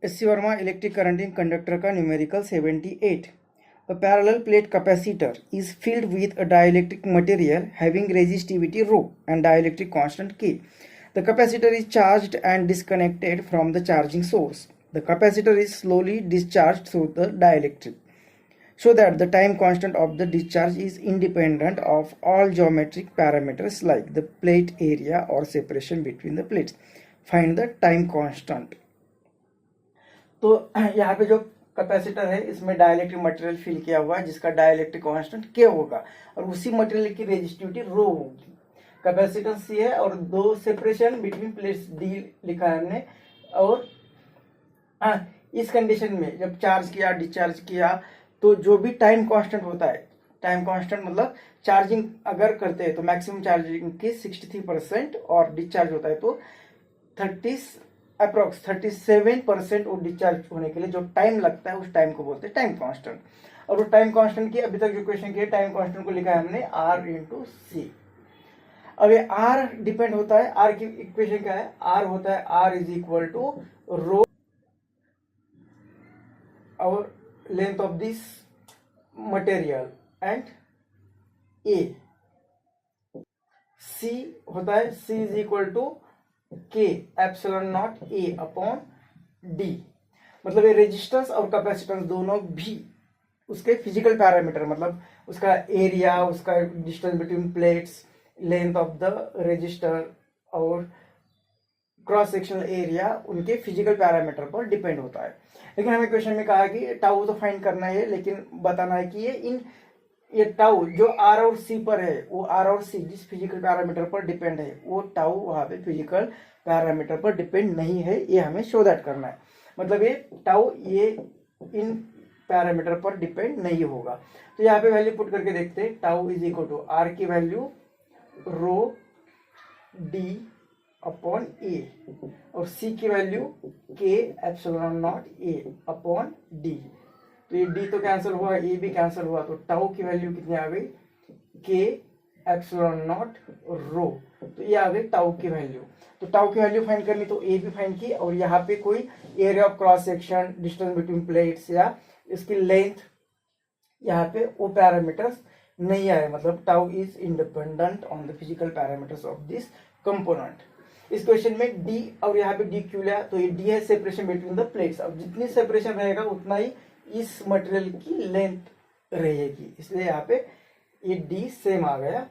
SC. Verma electric current in conductor का numerical 78. A parallel plate capacitor is filled with a dielectric material having resistivity rho and dielectric constant K. The capacitor is charged and disconnected from the charging source. The capacitor is slowly discharged through the dielectric, so that the time constant of the discharge is independent of all geometric parameters like the plate area or separation between the plates. Find the time constant. तो यहाँ पे जो capacitor है इसमें dielectric material fill किया हुआ है जिसका डाइलेक्ट्रिक कांस्टेंट के होगा और उसी मटेरियल की रेजिस्टिविटी रो होगी। कैपेसिटेंस सी है और दो सेपरेशन बिटवीन प्लेट्स डी लिखा है हमने। और इस कंडीशन में जब चार्ज किया डिस्चार्ज किया तो जो भी टाइम कांस्टेंट होता है, टाइम कांस्टेंट मतलब चार्जिंग अगर करते हैं तो मैक्सिमम चार्जिंग की 63% और डिस्चार्ज होता है तो 37% वो डिस्चार्ज होने के लिए जो टाइम लगता है उस टाइम को बोलते हैं टाइम कांस्टेंट। और वो टाइम कांस्टेंट की अभी तक जो इक्वेशन की टाइम कांस्टेंट को लिखा है हमने R इंटू सी। अब ये R डिपेंड होता है, R की इक्वेशन क्या है, R होता है R is equal to rho और length of this material and A। C होता है C is equal to K epsilon naught A upon D। मतलब ये रेजिस्टेंस और कैपेसिटेंस दोनों भी उसके फिजिकल पैरामीटर मतलब उसका एरिया, उसका distance between plates, length of the resistor और क्रॉस सेक्शनल एरिया उनके फिजिकल पैरामीटर पर डिपेंड होता है। लेकिन हमें क्वेश्चन में कहा कि टाउ तो फाइंड करना है लेकिन बताना है कि ये टाउ जो R और C पर है वो R और C जिस फिजिकल पैरामीटर पर डिपेंड है वो टाउ वहां पे फिजिकल पैरामीटर पर डिपेंड नहीं है, ये हमें शो दैट करना है। मतलब ये टाउ ये इन पैरामीटर पर डिपेंड नहीं होगा। तो यहाँ पे वैल्यू पुट करके देखते हैं। Tau is equal to R की value rho D upon A और C की value K epsilon naught A upon D। तो ये D तो कैंसिल हुआ, A भी कैंसिल हुआ, तो टाउ की वैल्यू कितनी आ गई K एप्सिलॉन नॉट रो। तो ये आ गई टाउ की वैल्यू। तो टाउ की वैल्यू फाइंड करनी तो A भी फाइंड की और यहाँ पे कोई area of cross section, distance between plates या इसकी लेंथ यहाँ पे वो पैरामीटर्स नहीं आए। मतलब tau is independent on the physical parameters of this component. इस क्वेश्चन में D और यहाँ पे D क्यों लिया, तो ये D है सेपरेशन बिटवीन द प्लेट्स। अब जितनी सेपरेशन रहेगा उतना ही इस मटेरियल की लेंथ रहेगी, इसलिए यहाँ पे ये D सेम आ गया।